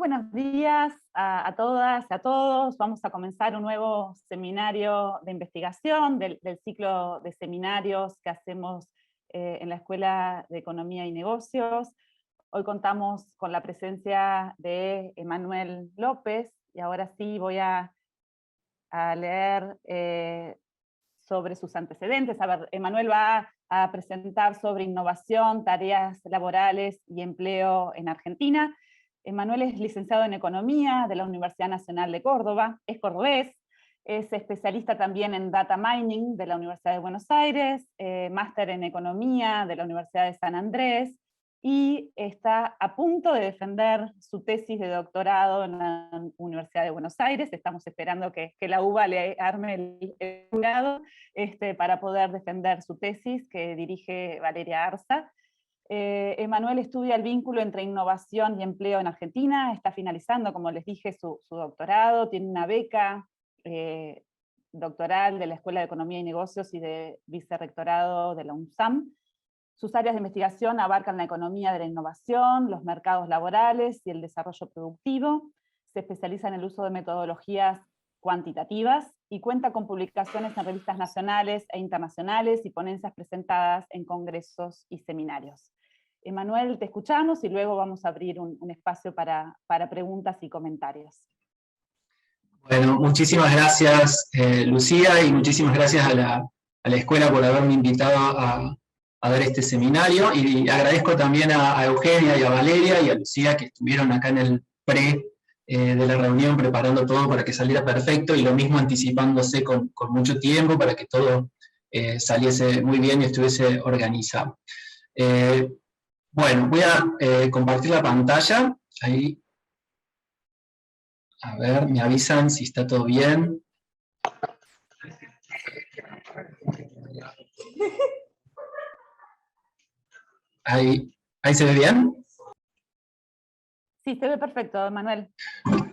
buenos días a todas y a todos. Vamos a comenzar un nuevo seminario de investigación del ciclo de seminarios que hacemos en la Escuela de Economía y Negocios. Hoy contamos con la presencia de Emanuel López, y ahora sí voy a leer sobre sus antecedentes. A ver, Emanuel va a presentar sobre innovación, tareas laborales y empleo en Argentina. Emanuel es licenciado en Economía de la Universidad Nacional de Córdoba, es cordobés, es especialista también en Data Mining de la Universidad de Buenos Aires, máster en Economía de la Universidad de San Andrés, y está a punto de defender su tesis de doctorado en la Universidad de Buenos Aires. Estamos esperando que la UBA le arme el jurado para poder defender su tesis, que dirige Valeria Arza. Emanuel estudia el vínculo entre innovación y empleo en Argentina, está finalizando, como les dije, su doctorado, tiene una beca doctoral de la Escuela de Economía y Negocios y de vicerrectorado de la UNSAM. Sus áreas de investigación abarcan la economía de la innovación, los mercados laborales y el desarrollo productivo. Se especializa en el uso de metodologías cuantitativas y cuenta con publicaciones en revistas nacionales e internacionales y ponencias presentadas en congresos y seminarios. Emanuel, te escuchamos y luego vamos a abrir un espacio para preguntas y comentarios. Bueno, muchísimas gracias Lucía, y muchísimas gracias a la escuela por haberme invitado a dar este seminario, y agradezco también a Eugenia y a Valeria y a Lucía, que estuvieron acá en el pre de la reunión preparando todo para que saliera perfecto, y lo mismo anticipándose con mucho tiempo para que todo saliese muy bien y estuviese organizado. Bueno, voy a compartir la pantalla. Ahí. A ver, me avisan si está todo bien. Ahí se ve bien. Sí, se ve perfecto, Manuel.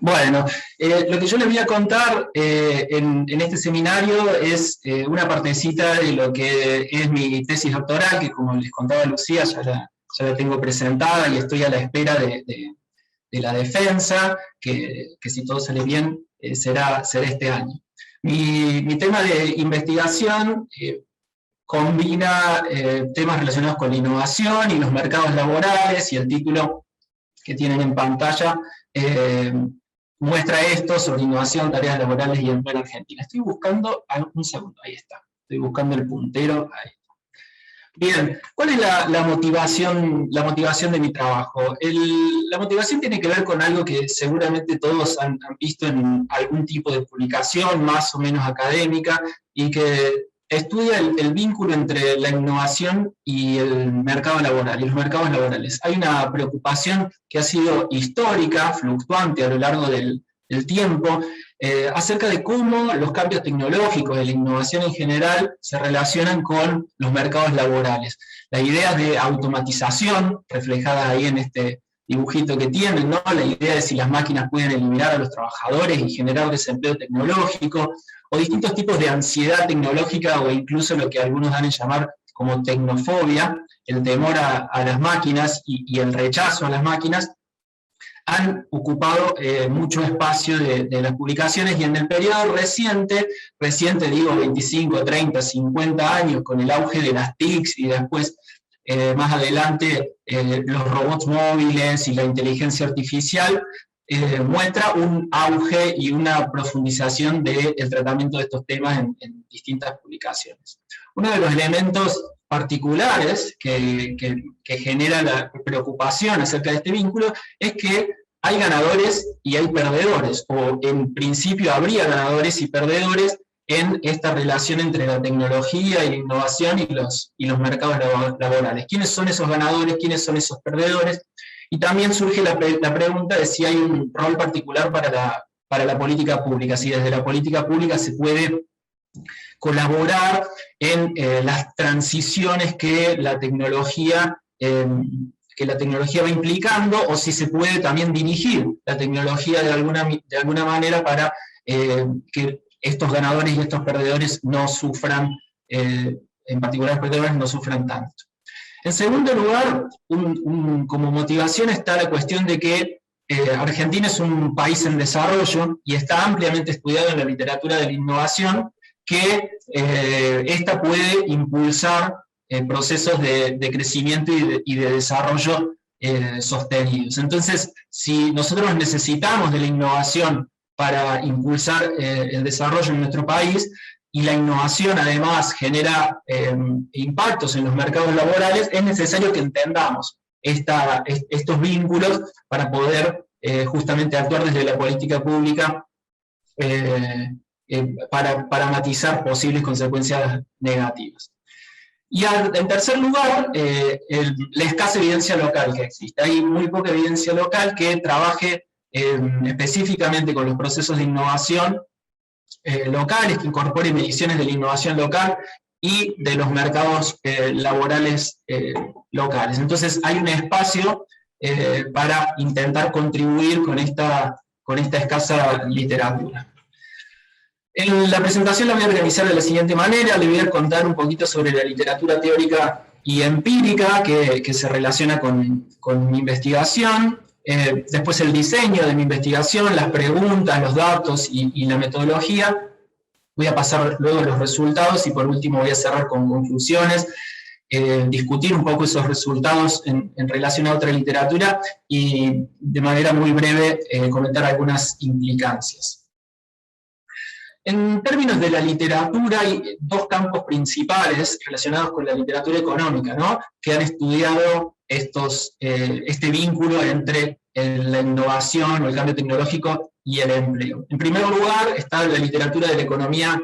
Bueno, lo que yo les voy a contar en este seminario es una partecita de lo que es mi tesis doctoral, que como les contaba Lucía, ya la tengo presentada y estoy a la espera de la defensa, que si todo sale bien será este año. Mi tema de investigación combina temas relacionados con la innovación y los mercados laborales, y el título que tienen en pantalla muestra esto sobre innovación, tareas laborales y empleo en Argentina. Estoy buscando, un segundo, ahí está, estoy buscando el puntero, ahí está. Bien, ¿cuál es la motivación de mi trabajo? La motivación tiene que ver con algo que seguramente todos han visto en algún tipo de publicación, más o menos académica, y que estudia el vínculo entre la innovación y el mercado laboral, y los mercados laborales. Hay una preocupación que ha sido histórica, fluctuante a lo largo del tiempo, acerca de cómo los cambios tecnológicos de la innovación en general se relacionan con los mercados laborales. Las ideas de automatización, reflejadas ahí en este dibujito que tienen, ¿no? La idea de si las máquinas pueden eliminar a los trabajadores y generar desempleo tecnológico, o distintos tipos de ansiedad tecnológica, o incluso lo que algunos dan en llamar como tecnofobia, el temor a las máquinas y el rechazo a las máquinas, han ocupado mucho espacio de las publicaciones, y en el periodo reciente digo 25, 30, 50 años, con el auge de las TICs y después más adelante los robots móviles y la inteligencia artificial, muestra un auge y una profundización del tratamiento de estos temas en distintas publicaciones. Uno de los elementos particulares que genera la preocupación acerca de este vínculo es que hay ganadores y hay perdedores, o en principio habría ganadores y perdedores en esta relación entre la tecnología y la innovación y los mercados laborales. ¿Quiénes son esos ganadores? ¿Quiénes son esos perdedores? Y también surge la pregunta de si hay un rol particular para la política pública, si desde la política pública se puede colaborar en las transiciones que la tecnología va implicando, o si se puede también dirigir la tecnología de alguna manera para que estos ganadores y estos perdedores no sufran, en particular los perdedores no sufran tanto. En segundo lugar, como motivación está la cuestión de que Argentina es un país en desarrollo y está ampliamente estudiado en la literatura de la innovación que esta puede impulsar procesos de crecimiento y de desarrollo sostenidos. Entonces, si nosotros necesitamos de la innovación para impulsar el desarrollo en nuestro país, y la innovación además genera impactos en los mercados laborales, es necesario que entendamos estos vínculos para poder justamente actuar desde la política pública para matizar posibles consecuencias negativas. Y en tercer lugar, la escasa evidencia local que existe. Hay muy poca evidencia local que trabaje específicamente con los procesos de innovación locales, que incorpore mediciones de la innovación local y de los mercados laborales locales. Entonces hay un espacio para intentar contribuir con esta escasa literatura. La presentación la voy a organizar de la siguiente manera: le voy a contar un poquito sobre la literatura teórica y empírica que se relaciona con mi investigación, después el diseño de mi investigación, las preguntas, los datos y la metodología. Voy a pasar luego los resultados y por último voy a cerrar con conclusiones, discutir un poco esos resultados en relación a otra literatura y de manera muy breve comentar algunas implicancias. En términos de la literatura hay dos campos principales relacionados con la literatura económica, ¿no?, que han estudiado este vínculo entre la innovación o el cambio tecnológico y el empleo. En primer lugar está la literatura de la economía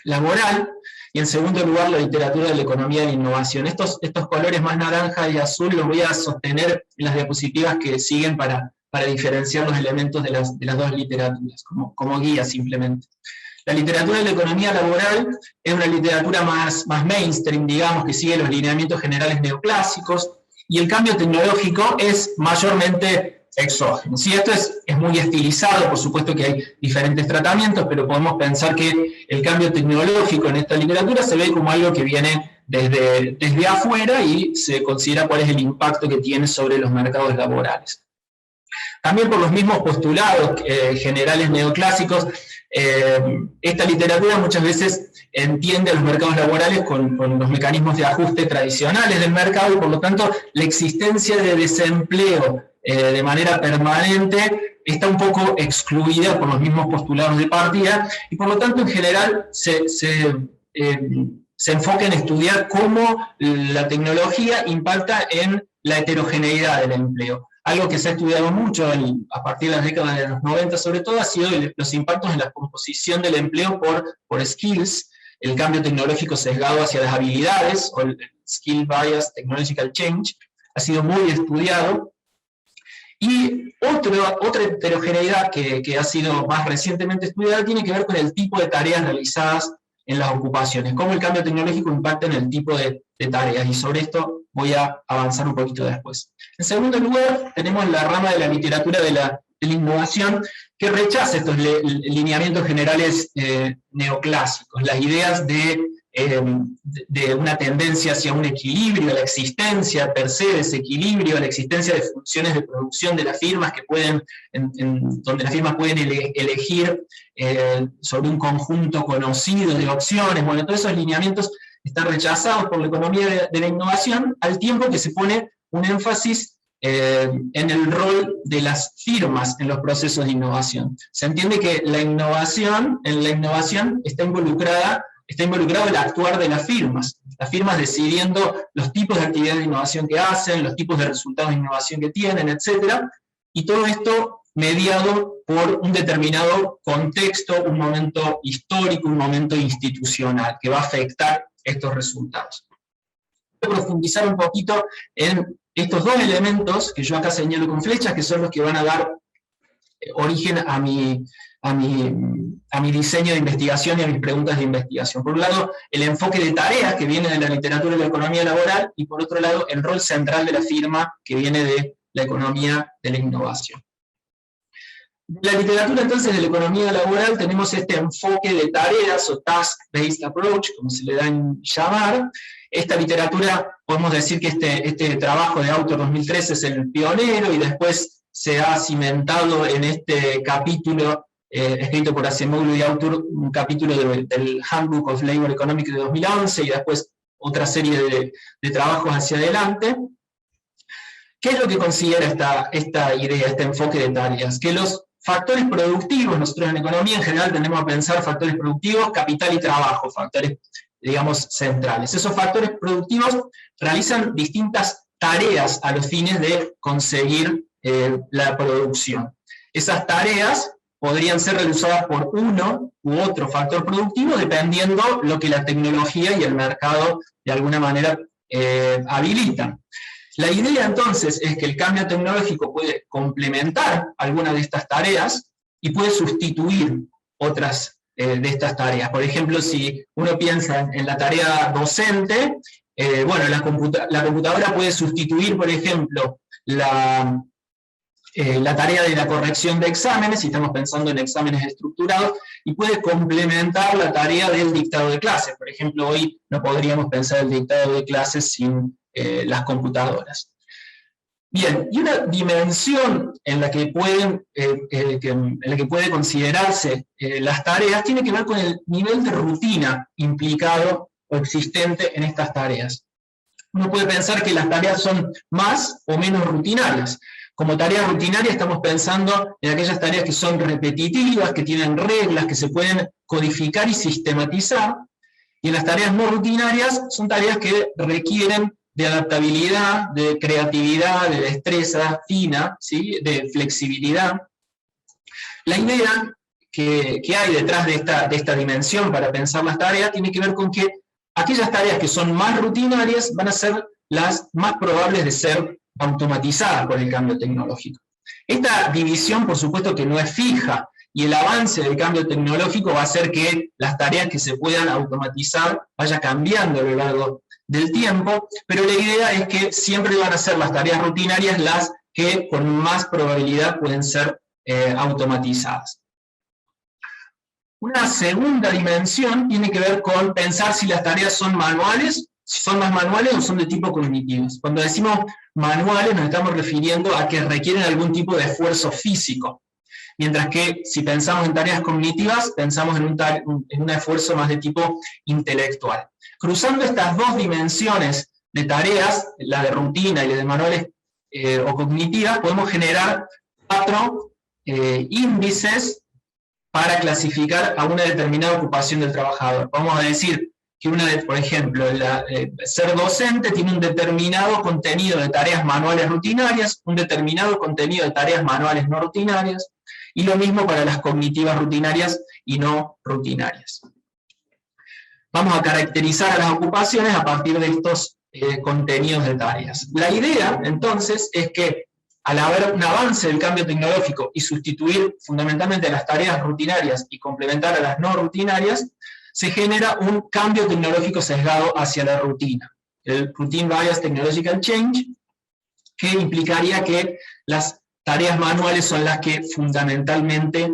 laboral y en segundo lugar la literatura de la economía de la innovación. Estos colores más naranja y azul los voy a sostener en las diapositivas que siguen para diferenciar los elementos de las dos literaturas, como guía simplemente. La literatura de la economía laboral es una literatura más mainstream, digamos, que sigue los lineamientos generales neoclásicos, y el cambio tecnológico es mayormente exógeno. Sí, esto es muy estilizado, por supuesto que hay diferentes tratamientos, pero podemos pensar que el cambio tecnológico en esta literatura se ve como algo que viene desde afuera y se considera cuál es el impacto que tiene sobre los mercados laborales. También por los mismos postulados generales neoclásicos, esta literatura muchas veces entiende a los mercados laborales con los mecanismos de ajuste tradicionales del mercado y por lo tanto la existencia de desempleo de manera permanente está un poco excluida por los mismos postulados de partida y por lo tanto en general se enfoca en estudiar cómo la tecnología impacta en la heterogeneidad del empleo. Algo que se ha estudiado mucho a partir de las décadas de los 90 sobre todo ha sido los impactos en la composición del empleo por skills, el cambio tecnológico sesgado hacia las habilidades, o el skill bias technological change, ha sido muy estudiado. Y otra heterogeneidad que ha sido más recientemente estudiada tiene que ver con el tipo de tareas realizadas en las ocupaciones, cómo el cambio tecnológico impacta en el tipo de tareas, y sobre esto voy a avanzar un poquito después. En segundo lugar, tenemos la rama de la literatura de la innovación, que rechaza estos lineamientos generales neoclásicos, las ideas de una tendencia hacia un equilibrio, la existencia per se de ese equilibrio, la existencia de funciones de producción de las firmas que pueden, donde las firmas pueden elegir sobre un conjunto conocido de opciones. Bueno, todos esos lineamientos están rechazados por la economía de la innovación, al tiempo que se pone un énfasis en el rol de las firmas en los procesos de innovación. Se entiende que en la innovación está involucrado el actuar de las firmas decidiendo los tipos de actividades de innovación que hacen, los tipos de resultados de innovación que tienen, etc. Y todo esto mediado por un determinado contexto, un momento histórico, un momento institucional, que va a afectar estos resultados. Voy a profundizar un poquito en estos dos elementos que yo acá señalo con flechas, que son los que van a dar origen a mi diseño de investigación y a mis preguntas de investigación. Por un lado, el enfoque de tareas que viene de la literatura de la economía laboral, y por otro lado, el rol central de la firma que viene de la economía de la innovación. De la literatura entonces de la economía laboral tenemos este enfoque de tareas o task-based approach, como se le da en llamar. Esta literatura, podemos decir que este trabajo de Autor 2013 es el pionero, y después se ha cimentado en este capítulo escrito por Acemoglu y Autor, un capítulo del Handbook of Labor Economic de 2011, y después otra serie de trabajos hacia adelante. ¿Qué es lo que considera esta idea, este enfoque de tareas? Que los factores productivos, nosotros en economía en general tendemos a pensar factores productivos, capital y trabajo, factores, digamos, centrales. Esos factores productivos realizan distintas tareas a los fines de conseguir la producción. Esas tareas podrían ser realizadas por uno u otro factor productivo dependiendo lo que la tecnología y el mercado de alguna manera habilitan. La idea entonces es que el cambio tecnológico puede complementar algunas de estas tareas y puede sustituir otras de estas tareas. Por ejemplo, si uno piensa en la tarea docente, bueno, la computadora puede sustituir, por ejemplo, la tarea de la corrección de exámenes, si estamos pensando en exámenes estructurados, y puede complementar la tarea del dictado de clases. Por ejemplo, hoy no podríamos pensar el dictado de clases sin las computadoras. Bien, y una dimensión en la que puede considerarse las tareas tiene que ver con el nivel de rutina implicado o existente en estas tareas. Uno puede pensar que las tareas son más o menos rutinarias. Como tarea rutinaria estamos pensando en aquellas tareas que son repetitivas, que tienen reglas, que se pueden codificar y sistematizar, y en las tareas no rutinarias son tareas que requieren de adaptabilidad, de creatividad, de destreza fina, ¿sí? De flexibilidad. La idea que hay detrás de esta dimensión para pensar las tareas tiene que ver con que aquellas tareas que son más rutinarias van a ser las más probables de ser automatizadas por el cambio tecnológico. Esta división, por supuesto, que no es fija, y el avance del cambio tecnológico va a hacer que las tareas que se puedan automatizar vaya cambiando a lo largo del tiempo, pero la idea es que siempre van a ser las tareas rutinarias las que con más probabilidad pueden ser automatizadas. Una segunda dimensión tiene que ver con pensar si las tareas son manuales, si son más manuales o son de tipo cognitivos. Cuando decimos manuales nos estamos refiriendo a que requieren algún tipo de esfuerzo físico, mientras que si pensamos en tareas cognitivas, pensamos en un esfuerzo más de tipo intelectual. Cruzando estas dos dimensiones de tareas, la de rutina y la de manuales o cognitivas, podemos generar 4 índices para clasificar a una determinada ocupación del trabajador. Vamos a decir que por ejemplo, ser docente tiene un determinado contenido de tareas manuales rutinarias, un determinado contenido de tareas manuales no rutinarias, y lo mismo para las cognitivas rutinarias y no rutinarias. Vamos a caracterizar a las ocupaciones a partir de estos contenidos de tareas. La idea, entonces, es que al haber un avance del cambio tecnológico y sustituir fundamentalmente las tareas rutinarias y complementar a las no rutinarias, se genera un cambio tecnológico sesgado hacia la rutina. El Routine Bias Technological Change, que implicaría que las tareas manuales son las que fundamentalmente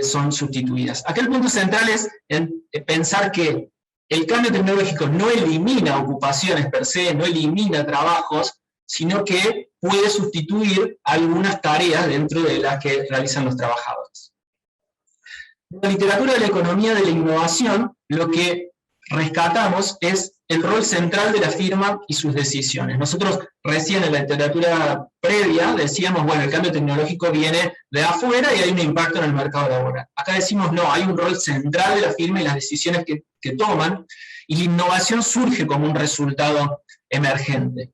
son sustituidas. Acá el punto central es pensar que el cambio tecnológico no elimina ocupaciones per se, no elimina trabajos, sino que puede sustituir algunas tareas dentro de las que realizan los trabajadores. En la literatura de la economía de la innovación, lo que rescatamos es el rol central de la firma y sus decisiones. Nosotros recién en la literatura previa decíamos, bueno, el cambio tecnológico viene de afuera y hay un impacto en el mercado laboral. Acá decimos, no, hay un rol central de la firma y las decisiones que toman, y la innovación surge como un resultado emergente.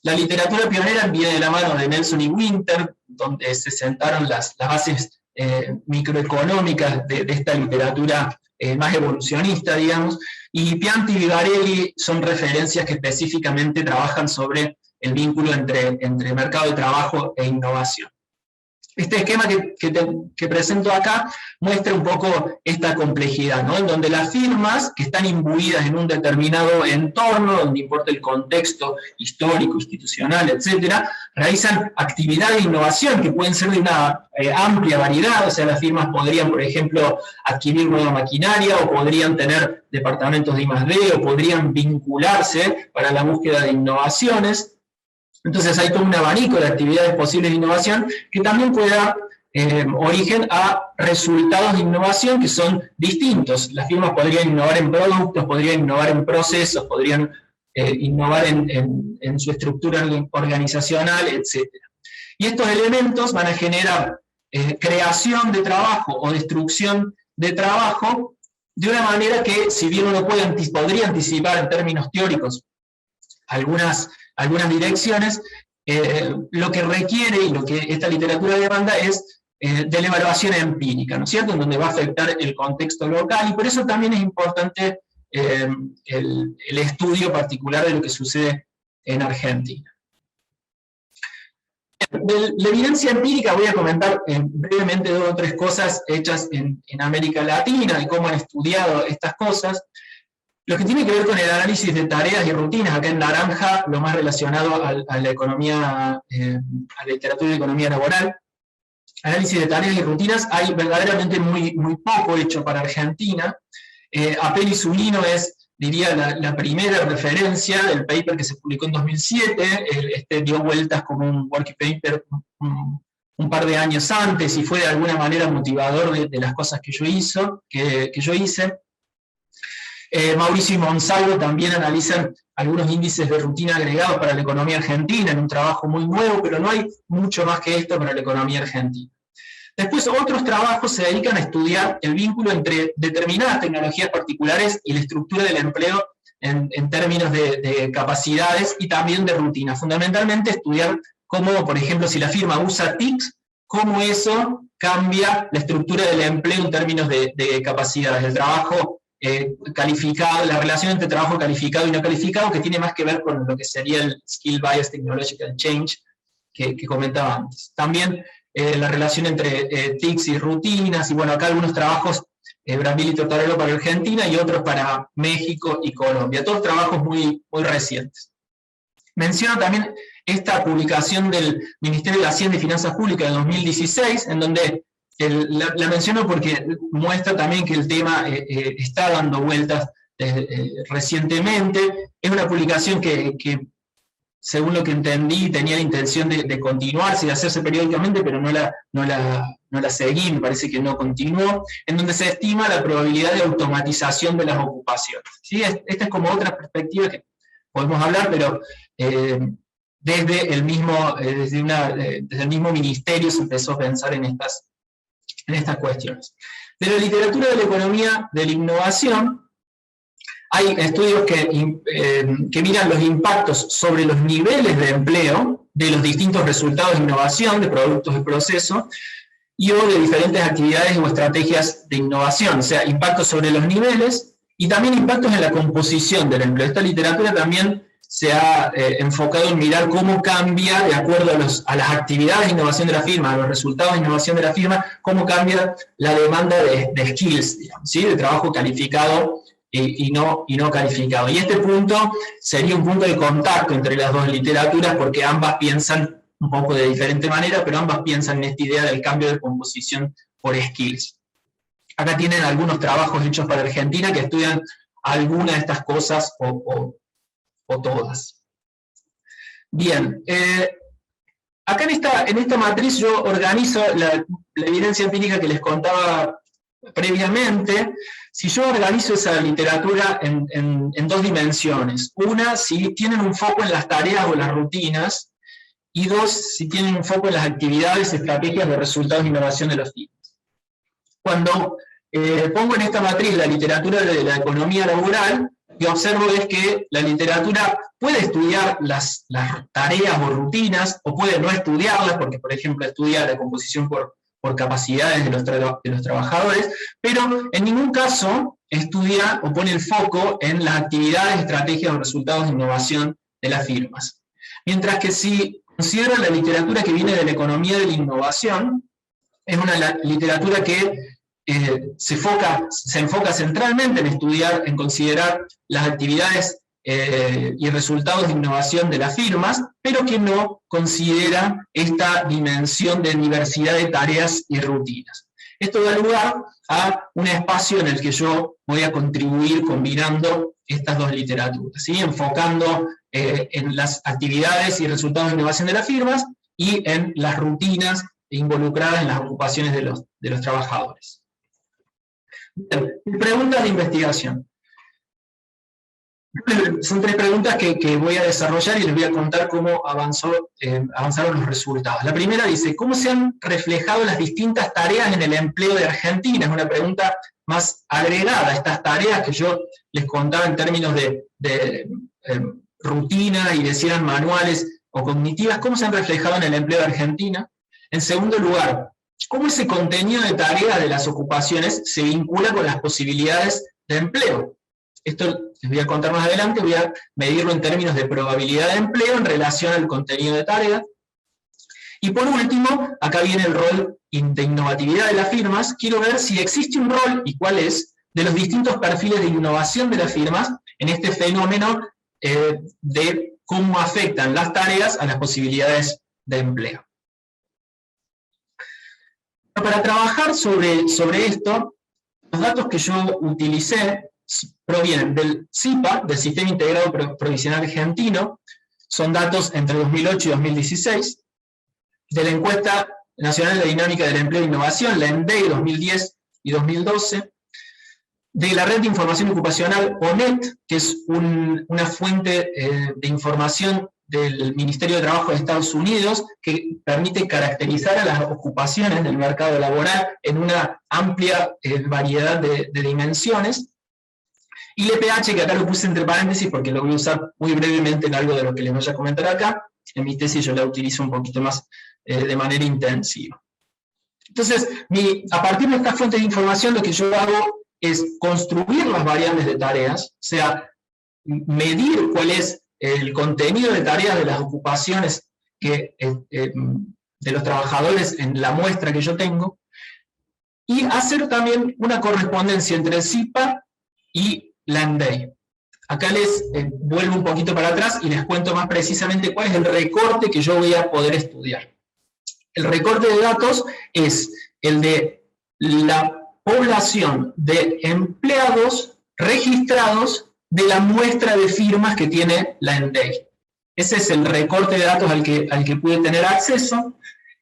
La literatura pionera viene de la mano de Nelson y Winter, donde se sentaron las bases microeconómicas de esta literatura más evolucionista, digamos, y Pianti y Vigarelli son referencias que específicamente trabajan sobre el vínculo entre mercado de trabajo e innovación. Este esquema que presento acá muestra un poco esta complejidad, ¿no? En donde las firmas que están imbuidas en un determinado entorno, donde importa el contexto histórico, institucional, etcétera, realizan actividades de innovación que pueden ser de una amplia variedad. O sea, las firmas podrían, por ejemplo, adquirir nueva maquinaria, o podrían tener departamentos de I+D, o podrían vincularse para la búsqueda de innovaciones. Entonces hay todo un abanico de actividades posibles de innovación que también puede dar origen a resultados de innovación que son distintos. Las firmas podrían innovar en productos, podrían innovar en procesos, podrían innovar en su estructura organizacional, etc. Y estos elementos van a generar creación de trabajo o destrucción de trabajo de una manera que, si bien uno podría anticipar en términos teóricos algunas direcciones, lo que requiere y lo que esta literatura demanda es de la evaluación empírica, ¿no es cierto?, en donde va a afectar el contexto local, y por eso también es importante el estudio particular de lo que sucede en Argentina. De la evidencia empírica voy a comentar brevemente 2 o 3 cosas hechas en América Latina y cómo han estudiado estas cosas. Lo que tiene que ver con el análisis de tareas y rutinas, acá en naranja, lo más relacionado a la economía, a la literatura de economía laboral. Análisis de tareas y rutinas, hay verdaderamente muy poco hecho para Argentina. Apel y Zunino es, diría, la primera referencia del paper que se publicó en 2007, dio vueltas como un working paper un par de años antes y fue de alguna manera motivador de las cosas que yo hice. Mauricio y Monsalvo también analizan algunos índices de rutina agregados para la economía argentina, en un trabajo muy nuevo, pero no hay mucho más que esto para la economía argentina. Después, otros trabajos se dedican a estudiar el vínculo entre determinadas tecnologías particulares y la estructura del empleo en términos de capacidades y también de rutina. Fundamentalmente, estudiar cómo, por ejemplo, si la firma usa TICs, cómo eso cambia la estructura del empleo en términos de capacidades, el trabajo calificado, la relación entre trabajo calificado y no calificado, que tiene más que ver con lo que sería el Skill Bias Technological Change que comentaba antes. También la relación entre TICs y rutinas, y bueno, acá algunos trabajos, Brambilla y Tortorello para Argentina y otros para México y Colombia, todos trabajos muy recientes. Menciono también esta publicación del Ministerio de Hacienda y Finanzas Públicas de 2016, en donde la menciono porque muestra también que el tema está dando vueltas recientemente. Es una publicación que, según lo que entendí, tenía la intención de continuarse y de hacerse periódicamente, pero no la seguí, me parece que no continuó, en donde se estima la probabilidad de automatización de las ocupaciones. ¿Sí? Esta es como otra perspectiva que podemos hablar, pero desde el mismo ministerio se empezó a pensar en estas cuestiones. De la literatura de la economía de la innovación, hay estudios que miran los impactos sobre los niveles de empleo de los distintos resultados de innovación, de productos y procesos, y o de diferentes actividades o estrategias de innovación, o sea, impactos sobre los niveles y también impactos en la composición del empleo. Esta literatura también se ha enfocado en mirar cómo cambia, de acuerdo a las actividades de innovación de la firma, a los resultados de innovación de la firma, cómo cambia la demanda de skills, digamos, ¿sí? De trabajo calificado y no calificado. Y este punto sería un punto de contacto entre las dos literaturas, porque ambas piensan un poco de diferente manera, pero ambas piensan en esta idea del cambio de composición por skills. Acá tienen algunos trabajos hechos para Argentina que estudian alguna de estas cosas o todas. Bien, acá en esta matriz yo organizo la evidencia empírica que les contaba previamente. Si yo organizo esa literatura en 2 dimensiones, una, si tienen un foco en las tareas o las rutinas, y 2, si tienen un foco en las actividades, estrategias de resultados de innovación de los firmas. Cuando pongo en esta matriz la literatura de la economía laboral, lo que observo es que la literatura puede estudiar las tareas o rutinas, o puede no estudiarlas, porque por ejemplo estudia la composición por capacidades de los trabajadores, pero en ningún caso estudia o pone el foco en las actividades, estrategias o resultados de innovación de las firmas. Mientras que si considero la literatura que viene de la economía de la innovación, es una literatura que se enfoca centralmente en estudiar, en considerar las actividades y resultados de innovación de las firmas, pero que no considera esta dimensión de diversidad de tareas y rutinas. Esto da lugar a un espacio en el que yo voy a contribuir combinando estas dos literaturas, ¿sí? Enfocando en las actividades y resultados de innovación de las firmas y en las rutinas involucradas en las ocupaciones de los trabajadores. Bien, preguntas de investigación. Son 3 preguntas que voy a desarrollar y les voy a contar cómo avanzaron los resultados. La primera dice, ¿cómo se han reflejado las distintas tareas en el empleo de Argentina? Es una pregunta más agregada a estas tareas que yo les contaba en términos de rutina y de si eran manuales o cognitivas, ¿cómo se han reflejado en el empleo de Argentina? En segundo lugar, ¿cómo ese contenido de tareas de las ocupaciones se vincula con las posibilidades de empleo? Esto les voy a contar más adelante, voy a medirlo en términos de probabilidad de empleo en relación al contenido de tareas. Y por último, acá viene el rol de innovatividad de las firmas. Quiero ver si existe un rol, y cuál es, de los distintos perfiles de innovación de las firmas en este fenómeno de cómo afectan las tareas a las posibilidades de empleo. Para trabajar sobre esto, los datos que yo utilicé provienen del SIPA, del Sistema Integrado Provisional Argentino, son datos entre 2008 y 2016, de la Encuesta Nacional de Dinámica del Empleo e Innovación, la ENDEI 2010 y 2012, de la Red de Información Ocupacional ONET, que es una fuente de información del Ministerio de Trabajo de Estados Unidos, que permite caracterizar a las ocupaciones del mercado laboral en una amplia variedad de dimensiones, y el EPH, que acá lo puse entre paréntesis porque lo voy a usar muy brevemente en algo de lo que les voy a comentar acá. En mi tesis yo la utilizo un poquito más de manera intensiva. Entonces, a partir de estas fuentes de información, lo que yo hago es construir las variables de tareas, o sea, medir cuál es el contenido de tareas de las ocupaciones de los trabajadores en la muestra que yo tengo, y hacer también una correspondencia entre el SIPA y la ENDEI. Acá les vuelvo un poquito para atrás y les cuento más precisamente cuál es el recorte que yo voy a poder estudiar. El recorte de datos es el de la población de empleados registrados de la muestra de firmas que tiene la ENDEI. Ese es el recorte de datos al que pude tener acceso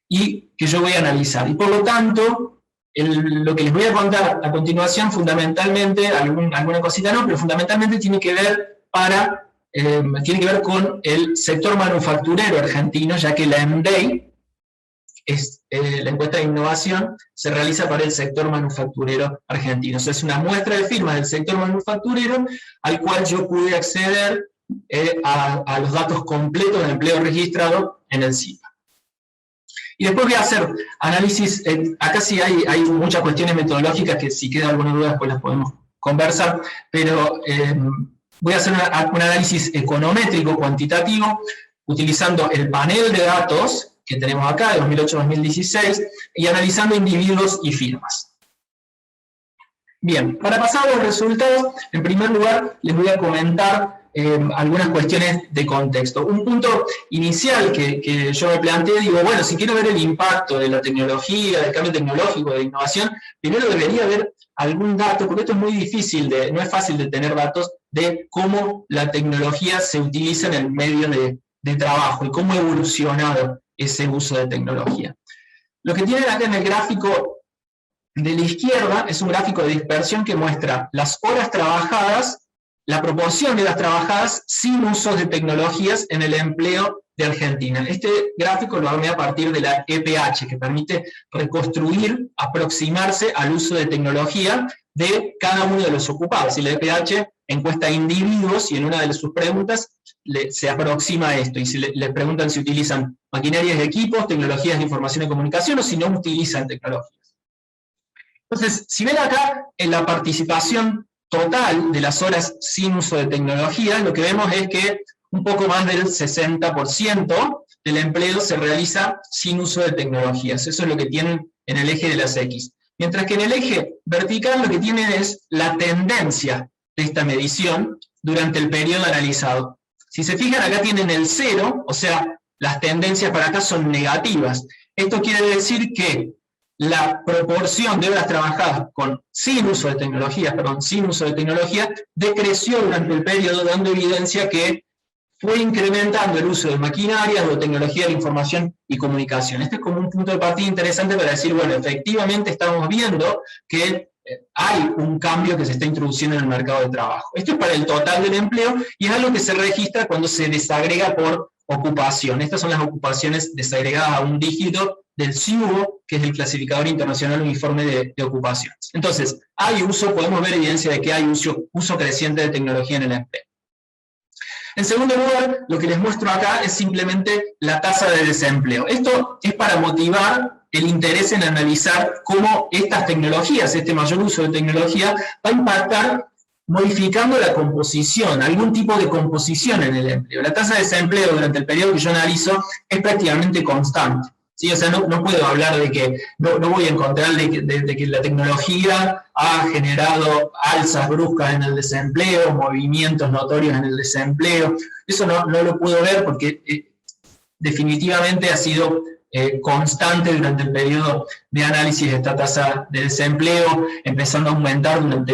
y que yo voy a analizar. Y por lo tanto, lo que les voy a contar a continuación, fundamentalmente, alguna cosita no, pero fundamentalmente tiene que ver con el sector manufacturero argentino, ya que la ENDEI, la encuesta de innovación, se realiza para el sector manufacturero argentino. O sea, es una muestra de firmas del sector manufacturero al cual yo pude acceder a los datos completos de empleo registrado en el SIPA. Y después voy a hacer análisis, acá sí hay muchas cuestiones metodológicas que si queda alguna duda después las podemos conversar, pero voy a hacer un análisis econométrico, cuantitativo, utilizando el panel de datos que tenemos acá, de 2008-2016, y analizando individuos y firmas. Bien, para pasar a los resultados, en primer lugar les voy a comentar algunas cuestiones de contexto. Un punto inicial que yo me planteé, digo, bueno, si quiero ver el impacto de la tecnología, del cambio tecnológico, de innovación, primero debería haber algún dato, porque esto es muy difícil, no es fácil de tener datos de cómo la tecnología se utiliza en el medio de trabajo y cómo ha evolucionado ese uso de tecnología. Lo que tienen acá en el gráfico de la izquierda es un gráfico de dispersión que muestra las horas trabajadas, la proporción de las trabajadas sin usos de tecnologías en el empleo de Argentina. Este gráfico lo armé a partir de la EPH, que permite reconstruir, aproximarse al uso de tecnología de cada uno de los ocupados. Y la EPH encuesta a individuos y en una de sus preguntas se aproxima a esto. Y si les preguntan si utilizan maquinarias y equipos, tecnologías de información y comunicación, o si no utilizan tecnologías. Entonces, si ven acá en la participación total de las horas sin uso de tecnología, lo que vemos es que un poco más del 60% del empleo se realiza sin uso de tecnologías. Eso es lo que tienen en el eje de las X. Mientras que en el eje vertical lo que tienen es la tendencia de esta medición durante el periodo analizado. Si se fijan, acá tienen el 0, o sea, las tendencias para acá son negativas. Esto quiere decir que la proporción de horas trabajadas sin uso de tecnología decreció durante el periodo, dando evidencia que fue incrementando el uso de maquinarias, de tecnología de la información y comunicación. Este es como un punto de partida interesante para decir, bueno, efectivamente estamos viendo que hay un cambio que se está introduciendo en el mercado de trabajo. Esto es para el total del empleo y es algo que se registra cuando se desagrega por ocupación. Estas son las ocupaciones desagregadas a un dígito del CIUBO, que es el Clasificador Internacional Uniforme de Ocupaciones. Entonces, hay uso, podemos ver evidencia de que hay uso creciente de tecnología en el empleo. En segundo lugar, lo que les muestro acá es simplemente la tasa de desempleo. Esto es para motivar el interés en analizar cómo estas tecnologías, este mayor uso de tecnología, va a impactar modificando la composición, algún tipo de composición en el empleo. La tasa de desempleo durante el periodo que yo analizo es prácticamente constante. ¿Sí? O sea, no puedo hablar de que, no voy a encontrar de que la tecnología ha generado alzas bruscas en el desempleo, movimientos notorios en el desempleo. Eso no lo puedo ver porque definitivamente ha sido constante durante el periodo de análisis de esta tasa de desempleo, empezando a aumentar durante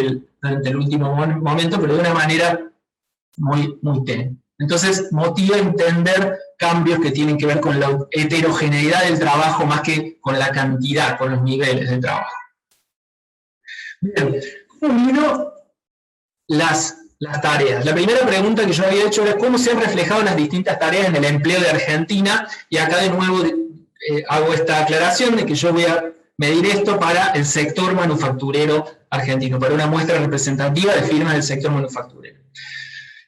el último momento, pero de una manera muy tenue. Entonces, motiva a entender cambios que tienen que ver con la heterogeneidad del trabajo más que con la cantidad, con los niveles de trabajo. Bien, ¿cómo vino las tareas? La primera pregunta que yo había hecho era cómo se han reflejado las distintas tareas en el empleo de Argentina, y acá de nuevo hago esta aclaración de que yo voy a medir esto para el sector manufacturero argentino, para una muestra representativa de firmas del sector manufacturero.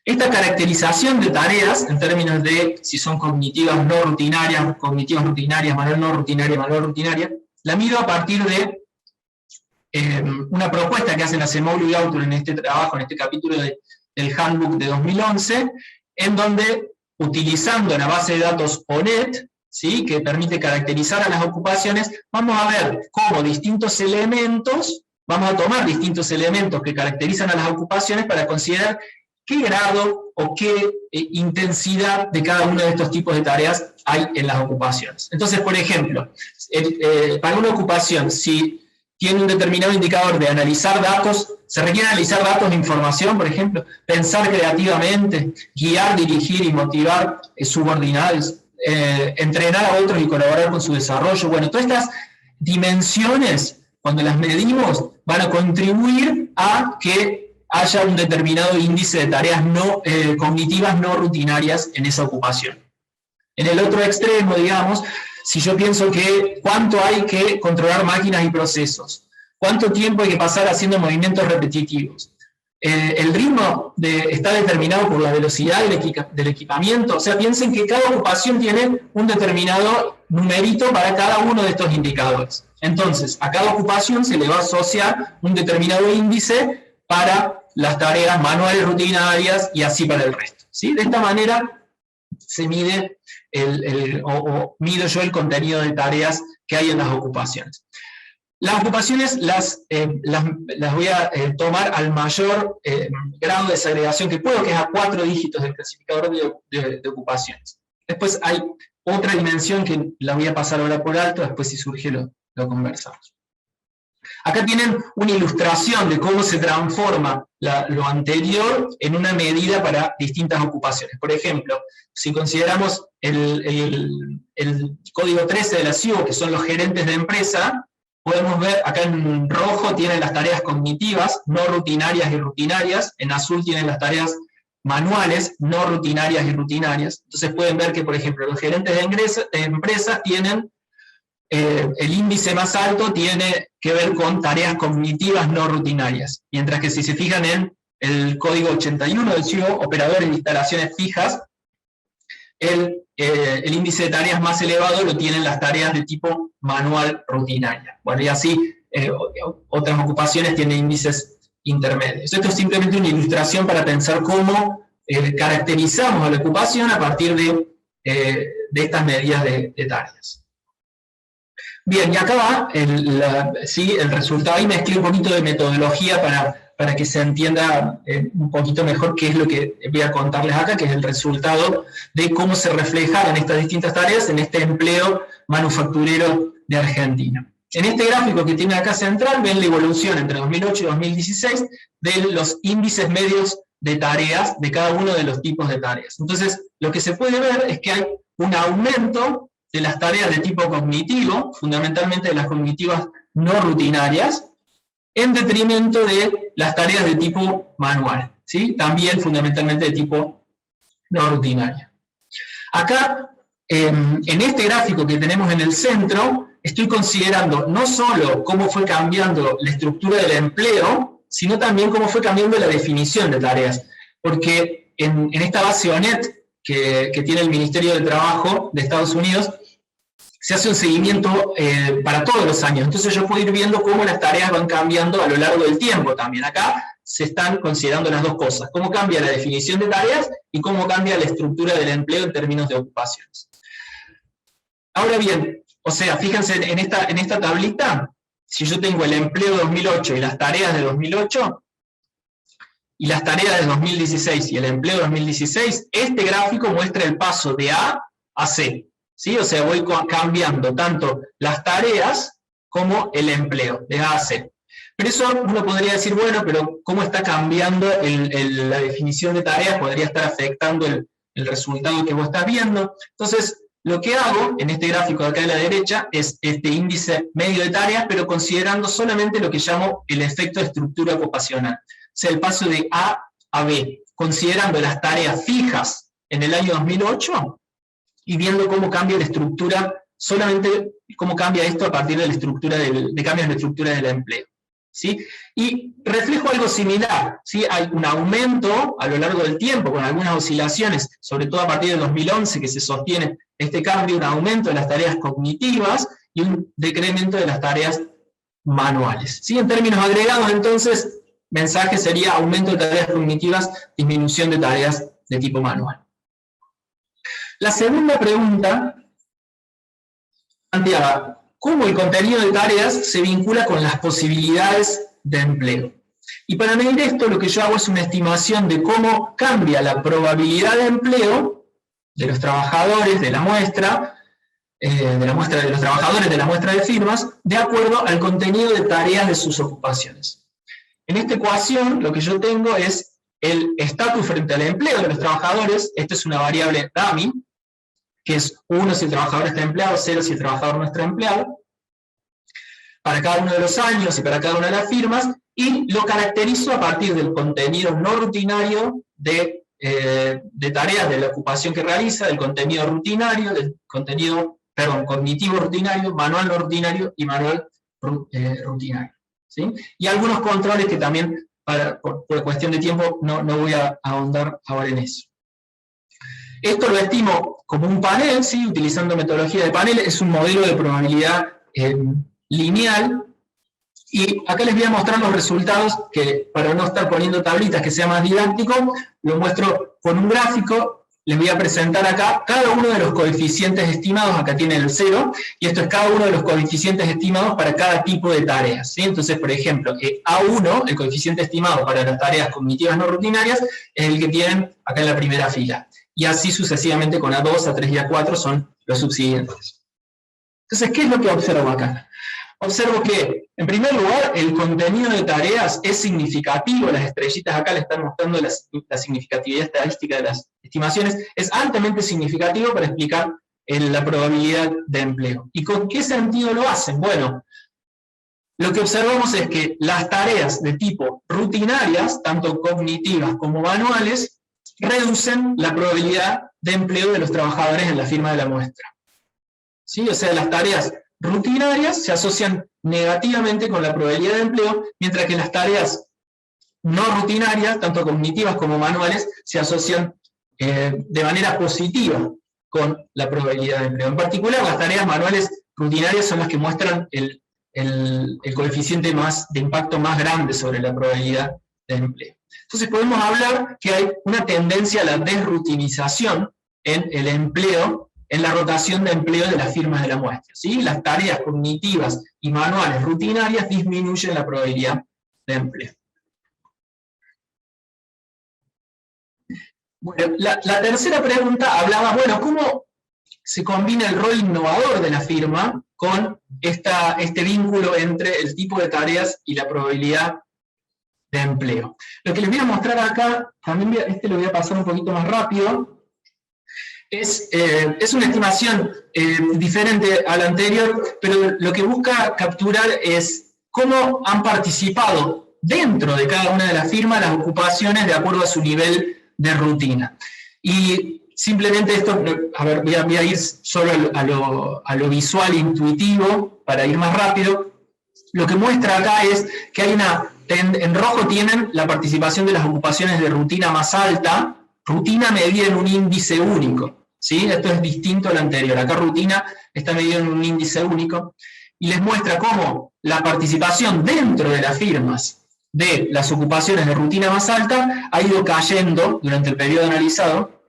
Esta caracterización de tareas, en términos de si son cognitivas no rutinarias, cognitivas rutinarias, manual no rutinaria, manual rutinaria, la mido a partir de una propuesta que hacen Acemoglu y Autor en este trabajo, en este capítulo del Handbook de 2011, en donde, utilizando la base de datos ONET, ¿sí?, que permite caracterizar a las ocupaciones, vamos a ver cómo distintos elementos, vamos a tomar distintos elementos que caracterizan a las ocupaciones para considerar qué grado o qué intensidad de cada uno de estos tipos de tareas hay en las ocupaciones. Entonces, por ejemplo, para una ocupación, si tiene un determinado indicador de analizar datos, se requiere analizar datos de información, por ejemplo, pensar creativamente, guiar, dirigir y motivar subordinados, entrenar a otros y colaborar con su desarrollo. Bueno, todas estas dimensiones, cuando las medimos, van a contribuir a que haya un determinado índice de tareas cognitivas no rutinarias en esa ocupación. En el otro extremo, digamos, si yo pienso que cuánto hay que controlar máquinas y procesos, cuánto tiempo hay que pasar haciendo movimientos repetitivos, el ritmo está determinado por la velocidad del equipamiento, o sea, piensen que cada ocupación tiene un determinado numerito para cada uno de estos indicadores. Entonces, a cada ocupación se le va a asociar un determinado índice para las tareas manuales rutinarias y así para el resto, ¿sí? De esta manera se mide mido yo el contenido de tareas que hay en las ocupaciones. Las ocupaciones las voy a tomar al mayor grado de segregación que puedo, que es a 4 dígitos del clasificador de ocupaciones. Después hay otra dimensión que la voy a pasar ahora por alto, después si surge lo conversamos. Acá tienen una ilustración de cómo se transforma lo anterior en una medida para distintas ocupaciones. Por ejemplo, si consideramos el código 13 de la CIUBO, que son los gerentes de empresa, podemos ver, acá en rojo tienen las tareas cognitivas, no rutinarias y rutinarias, en azul tienen las tareas manuales, no rutinarias y rutinarias. Entonces pueden ver que, por ejemplo, los gerentes de empresas tienen el índice más alto tiene que ver con tareas cognitivas no rutinarias, mientras que si se fijan en el código 81 del CIUBO, operadores de instalaciones fijas, el índice de tareas más elevado lo tienen las tareas de tipo manual rutinaria. Bueno, y así otras ocupaciones tienen índices intermedios. Esto es simplemente una ilustración para pensar cómo caracterizamos a la ocupación a partir de estas medidas de tareas. Bien, y acá va el resultado. Ahí mezclé un poquito de metodología para que se entienda un poquito mejor qué es lo que voy a contarles acá, que es el resultado de cómo se reflejaron estas distintas tareas en este empleo manufacturero de Argentina. En este gráfico que tiene acá central, ven la evolución entre 2008 y 2016 de los índices medios de tareas de cada uno de los tipos de tareas. Entonces, lo que se puede ver es que hay un aumento de las tareas de tipo cognitivo, fundamentalmente de las cognitivas no rutinarias, en detrimento de las tareas de tipo manual, ¿sí? También fundamentalmente de tipo no rutinaria. Acá, en este gráfico que tenemos en el centro, estoy considerando no solo cómo fue cambiando la estructura del empleo, sino también cómo fue cambiando la definición de tareas. Porque en esta base ONET que tiene el Ministerio de Trabajo de Estados Unidos, se hace un seguimiento para todos los años. Entonces yo puedo ir viendo cómo las tareas van cambiando a lo largo del tiempo también. Acá se están considerando las dos cosas, cómo cambia la definición de tareas y cómo cambia la estructura del empleo en términos de ocupaciones. Ahora bien, o sea, fíjense en esta tablita, si yo tengo el empleo de 2008 y las tareas de 2008, y las tareas de 2016 y el empleo de 2016, este gráfico muestra el paso de A a C. ¿Sí? O sea, voy cambiando tanto las tareas como el empleo, de A a C. Pero eso uno podría decir, bueno, pero ¿cómo está cambiando la definición de tareas? Podría estar afectando el resultado que vos estás viendo. Entonces, lo que hago en este gráfico de acá a la derecha es este índice medio de tareas, pero considerando solamente lo que llamo el efecto de estructura ocupacional. O sea, el paso de A a B, considerando las tareas fijas en el año 2008, y viendo cómo cambia la estructura, solamente cómo cambia esto a partir de la estructura de cambios en la estructura del empleo. ¿Sí? Y reflejo algo similar, ¿sí? Hay un aumento a lo largo del tiempo, con algunas oscilaciones, sobre todo a partir del 2011 que se sostiene este cambio, un aumento de las tareas cognitivas y un decremento de las tareas manuales. ¿Sí? En términos agregados, entonces, mensaje sería aumento de tareas cognitivas, disminución de tareas de tipo manual. La segunda pregunta planteaba cómo el contenido de tareas se vincula con las posibilidades de empleo. Y para medir esto, lo que yo hago es una estimación de cómo cambia la probabilidad de empleo de los trabajadores de la muestra de los trabajadores de la muestra de firmas, de acuerdo al contenido de tareas de sus ocupaciones. En esta ecuación, lo que yo tengo es el estatus frente al empleo de los trabajadores. Esta es una variable dummy, que es 1 si el trabajador está empleado, 0 si el trabajador no está empleado, para cada uno de los años y para cada una de las firmas, y lo caracterizo a partir del contenido no rutinario de tareas de la ocupación que realiza, del contenido rutinario, del contenido, cognitivo rutinario, manual no rutinario y manual rutinario. ¿Sí? Y algunos controles que también, por cuestión de tiempo, no voy a ahondar ahora en eso. Esto lo estimo como un panel, ¿sí? Utilizando metodología de panel, es un modelo de probabilidad lineal, y acá les voy a mostrar los resultados, que para no estar poniendo tablitas que sea más didáctico, lo muestro con un gráfico. Les voy a presentar acá cada uno de los coeficientes estimados, acá tienen el 0, y esto es cada uno de los coeficientes estimados para cada tipo de tareas, ¿sí? Entonces, por ejemplo, A1, el coeficiente estimado para las tareas cognitivas no rutinarias, es el que tienen acá en la primera fila. Y así sucesivamente con A2, A3 y A4 son los subsiguientes. Entonces, ¿qué es lo que observo acá? Observo que, en primer lugar, el contenido de tareas es significativo. Las estrellitas acá le están mostrando la significatividad estadística de las estimaciones. Es altamente significativo para explicar la probabilidad de empleo. ¿Y con qué sentido lo hacen? Bueno, lo que observamos es que las tareas de tipo rutinarias, tanto cognitivas como manuales, reducen la probabilidad de empleo de los trabajadores en la firma de la muestra. ¿Sí? O sea, las tareas rutinarias se asocian negativamente con la probabilidad de empleo, mientras que las tareas no rutinarias, tanto cognitivas como manuales, se asocian de manera positiva con la probabilidad de empleo. En particular, las tareas manuales rutinarias son las que muestran el coeficiente de impacto más grande sobre la probabilidad de empleo. Entonces podemos hablar que hay una tendencia a la desrutinización en el empleo, en la rotación de empleo de las firmas de la muestra. ¿Sí? Las tareas cognitivas y manuales rutinarias disminuyen la probabilidad de empleo. Bueno, la tercera pregunta hablaba, bueno, ¿cómo se combina el rol innovador de la firma con este vínculo entre el tipo de tareas y la probabilidad de empleo. Lo que les voy a mostrar acá, también lo voy a pasar un poquito más rápido, es una estimación diferente a la anterior, pero lo que busca capturar es cómo han participado dentro de cada una de las firmas las ocupaciones de acuerdo a su nivel de rutina. Y simplemente esto, a ver, voy a ir solo a lo visual e intuitivo para ir más rápido. Lo que muestra acá es que hay en rojo tienen la participación de las ocupaciones de rutina más alta, rutina medida en un índice único, ¿sí? Esto es distinto al anterior, acá rutina está medida en un índice único, y les muestra cómo la participación dentro de las firmas de las ocupaciones de rutina más alta ha ido cayendo durante el periodo analizado,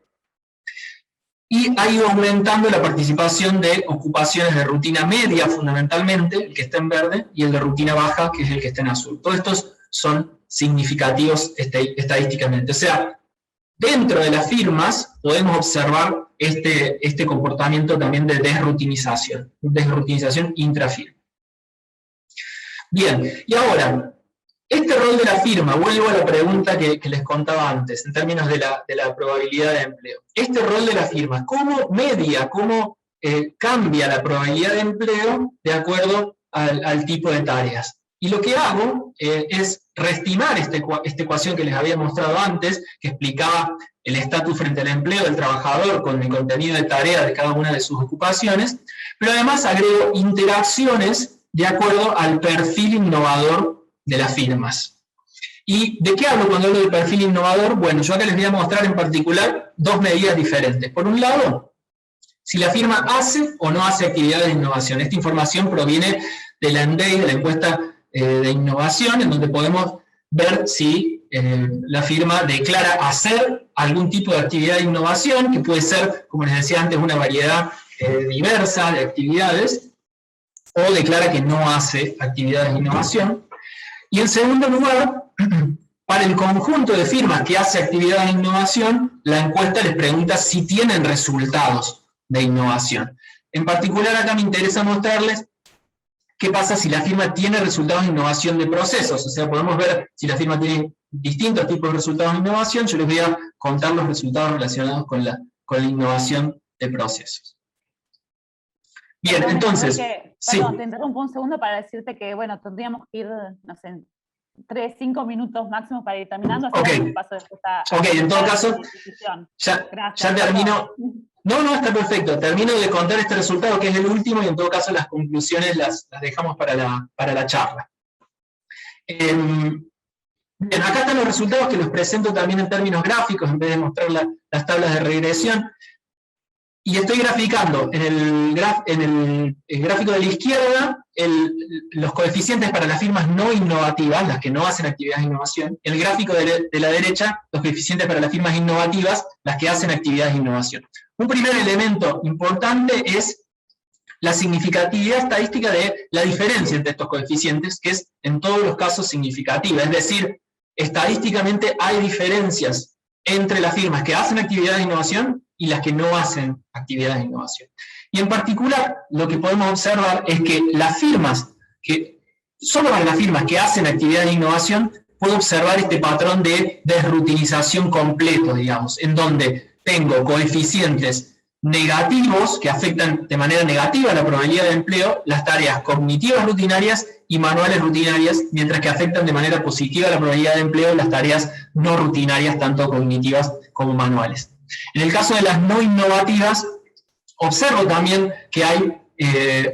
y ha ido aumentando la participación de ocupaciones de rutina media, fundamentalmente, el que está en verde, y el de rutina baja, que es el que está en azul. Todos estos son significativos estadísticamente. O sea, dentro de las firmas podemos observar este comportamiento también de desrutinización intrafirma. Bien, y ahora, este rol de la firma, vuelvo a la pregunta que les contaba antes, en términos de la probabilidad de empleo. Este rol de la firma, ¿cómo media, cómo cambia la probabilidad de empleo de acuerdo al tipo de tareas? Y lo que hago es reestimar esta ecuación que les había mostrado antes, que explicaba el estatus frente al empleo del trabajador con el contenido de tarea de cada una de sus ocupaciones, pero además agrego interacciones de acuerdo al perfil innovador de las firmas. ¿Y de qué hablo cuando hablo de perfil innovador? Bueno, yo acá les voy a mostrar en particular dos medidas diferentes. Por un lado, si la firma hace o no hace actividades de innovación. Esta información proviene de la ENDEI, de la encuesta de innovación, en donde podemos ver si la firma declara hacer algún tipo de actividad de innovación, que puede ser, como les decía antes, una variedad diversa de actividades, o declara que no hace actividades de innovación. Y en segundo lugar, para el conjunto de firmas que hace actividad de innovación, la encuesta les pregunta si tienen resultados de innovación. En particular, acá me interesa mostrarles qué pasa si la firma tiene resultados de innovación de procesos. O sea, podemos ver si la firma tiene distintos tipos de resultados de innovación. Yo les voy a contar los resultados relacionados con la innovación de procesos. Bien, entonces... Perdón, te interrumpo un segundo para decirte que, bueno, tendríamos que ir, no sé, 3-5 minutos máximo para ir terminando. Ok, en todo caso, ya termino. No, está perfecto. Termino de contar este resultado, que es el último, y en todo caso las conclusiones las dejamos para la charla. Bien, acá están los resultados que los presento también en términos gráficos, en vez de mostrar las tablas de regresión. Y estoy graficando en el gráfico de la izquierda los coeficientes para las firmas no innovativas, las que no hacen actividades de innovación. En el gráfico de la derecha, los coeficientes para las firmas innovativas, las que hacen actividades de innovación. Un primer elemento importante es la significatividad estadística de la diferencia entre estos coeficientes, que es en todos los casos significativa. Es decir, estadísticamente hay diferencias entre las firmas que hacen actividades de innovación y las que no hacen actividades de innovación. Y en particular, lo que podemos observar es que solo para las firmas que hacen actividades de innovación, puedo observar este patrón de desrutinización completo, digamos, en donde tengo coeficientes negativos que afectan de manera negativa la probabilidad de empleo, las tareas cognitivas rutinarias y manuales rutinarias, mientras que afectan de manera positiva la probabilidad de empleo las tareas no rutinarias, tanto cognitivas como manuales. En el caso de las no innovativas, observo también que hay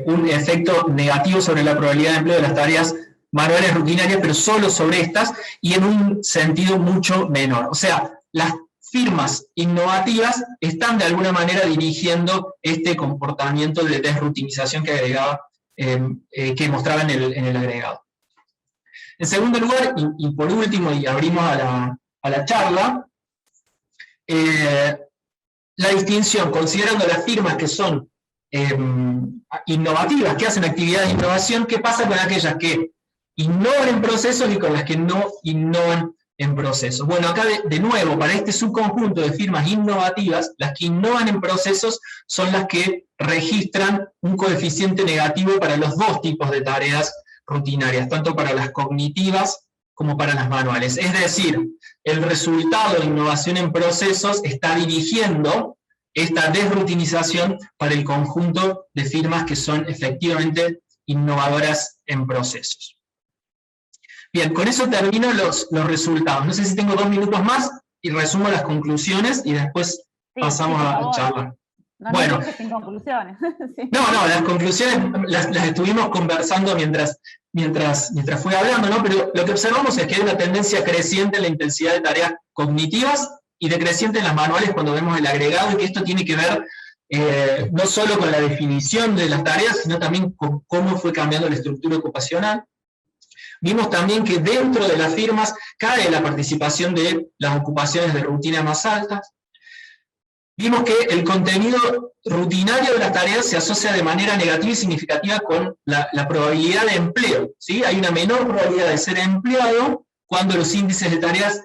un efecto negativo sobre la probabilidad de empleo de las tareas manuales rutinarias, pero solo sobre estas, y en un sentido mucho menor. O sea, las firmas innovativas están de alguna manera dirigiendo este comportamiento de desrutinización que agregaba, que mostraba en el agregado. En segundo lugar, y por último, y abrimos a la charla, la distinción, considerando las firmas que son innovativas, que hacen actividades de innovación, ¿qué pasa con aquellas que innovan en procesos y con las que no innovan en procesos? Bueno, acá de nuevo, para este subconjunto de firmas innovativas, las que innovan en procesos son las que registran un coeficiente negativo para los dos tipos de tareas rutinarias, tanto para las cognitivas como para las manuales. Es decir, el resultado de innovación en procesos está dirigiendo esta desrutinización para el conjunto de firmas que son efectivamente innovadoras en procesos. Bien, con eso termino los resultados. No sé si tengo 2 minutos más y resumo las conclusiones y después pasamos a charlar. No, bueno, no sin conclusiones. Sí. No, las conclusiones las estuvimos conversando mientras fui hablando, ¿no? Pero lo que observamos es que hay una tendencia creciente en la intensidad de tareas cognitivas y decreciente en las manuales cuando vemos el agregado, y que esto tiene que ver no solo con la definición de las tareas, sino también con cómo fue cambiando la estructura ocupacional. Vimos también que dentro de las firmas cae la participación de las ocupaciones de rutina más altas. Vimos que el contenido rutinario de las tareas se asocia de manera negativa y significativa con la probabilidad de empleo, ¿sí? Hay una menor probabilidad de ser empleado cuando los índices de tareas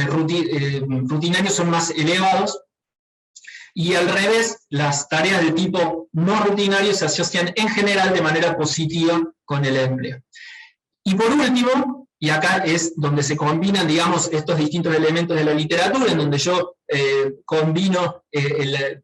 rutinarios son más elevados, y al revés, las tareas de tipo no rutinario se asocian en general de manera positiva con el empleo. Y por último, y acá es donde se combinan, digamos, estos distintos elementos de la literatura, en donde yo combino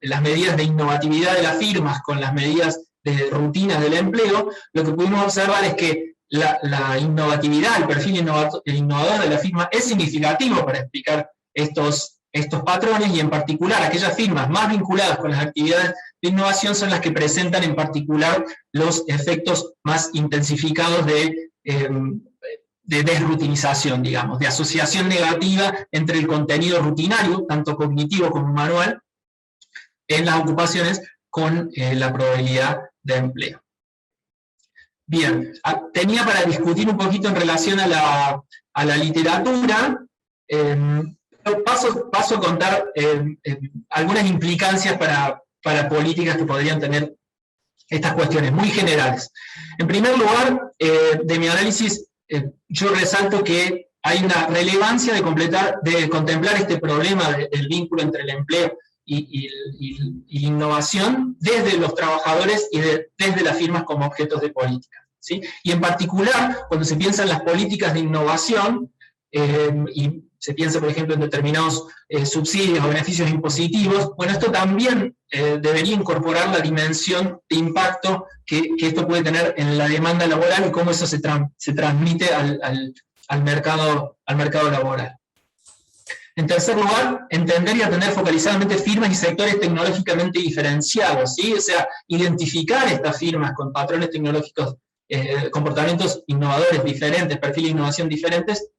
las medidas de innovatividad de las firmas con las medidas de rutinas del empleo, lo que pudimos observar es que la innovatividad, el perfil innovador de la firma es significativo para explicar estos patrones, y en particular aquellas firmas más vinculadas con las actividades de innovación son las que presentan en particular los efectos más intensificados de desrutinización, digamos, de asociación negativa entre el contenido rutinario, tanto cognitivo como manual, en las ocupaciones con la probabilidad de empleo. Bien, tenía para discutir un poquito en relación a la literatura. Paso a contar algunas implicancias para políticas que podrían tener estas cuestiones, muy generales. En primer lugar, de mi análisis, yo resalto que hay una relevancia de contemplar este problema del vínculo entre el empleo y la innovación desde los trabajadores y desde las firmas como objetos de política, ¿sí? Y en particular, cuando se piensa en las políticas de innovación, y se piensa, por ejemplo, en determinados subsidios o beneficios impositivos, bueno, esto también debería incorporar la dimensión de impacto que esto puede tener en la demanda laboral y cómo eso se transmite al mercado laboral. En tercer lugar, entender y atender focalizadamente firmas y sectores tecnológicamente diferenciados, ¿sí? O sea, identificar estas firmas con patrones tecnológicos, comportamientos innovadores diferentes, perfiles de innovación diferentes,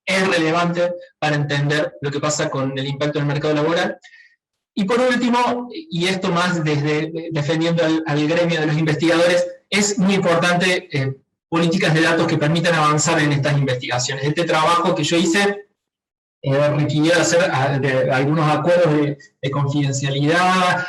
es relevante para entender lo que pasa con el impacto en el mercado laboral. Y por último, y esto más desde defendiendo al gremio de los investigadores, es muy importante políticas de datos que permitan avanzar en estas investigaciones. Este trabajo que yo hice requirió hacer algunos acuerdos de confidencialidad,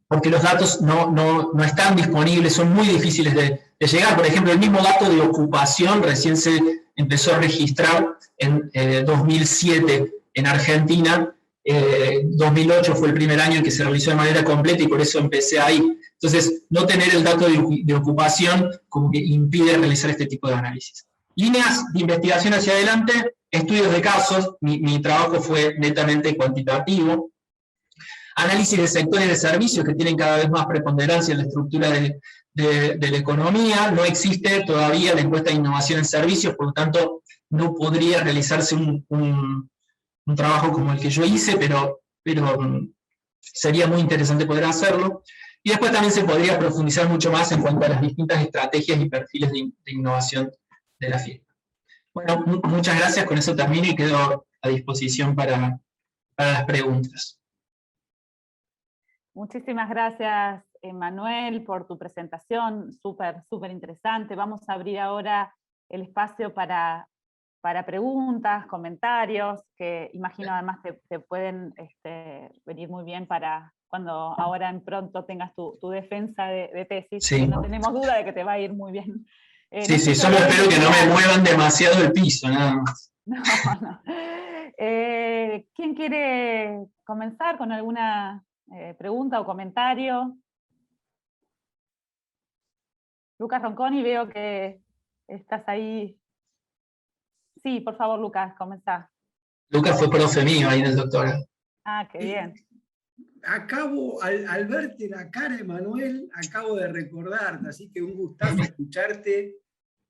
porque los datos no están disponibles, son muy difíciles de llegar. Por ejemplo, el mismo dato de ocupación recién se empezó a registrar en 2007 en Argentina. 2008 fue el primer año en que se realizó de manera completa y por eso empecé ahí. Entonces, no tener el dato de ocupación como que impide realizar este tipo de análisis. Líneas de investigación hacia adelante, estudios de casos, mi trabajo fue netamente cuantitativo. Análisis de sectores de servicios que tienen cada vez más preponderancia en la estructura de la economía. No existe todavía la encuesta de innovación en servicios, por lo tanto no podría realizarse un trabajo como el que yo hice, pero sería muy interesante poder hacerlo. Y después también se podría profundizar mucho más en cuanto a las distintas estrategias y perfiles de innovación de la firma. Bueno, muchas gracias, con eso termino y quedo a disposición para las preguntas. Muchísimas gracias, Manuel, por tu presentación, súper interesante. Vamos a abrir ahora el espacio para preguntas, comentarios, que imagino además te pueden venir muy bien para cuando ahora en pronto tengas tu defensa de tesis, sí. Que no tenemos duda de que te va a ir muy bien. Sí, solo espero que no me muevan demasiado el piso, nada más. No. ¿Quién quiere comenzar con alguna pregunta o comentario? Lucas Ronconi, veo que estás ahí Sí, por favor, Lucas, comenzá. Lucas fue profe mío ahí en el doctorado. Ah, qué bien. Acabo, al verte la cara, Emanuel, acabo de recordarte, así que un gustazo escucharte.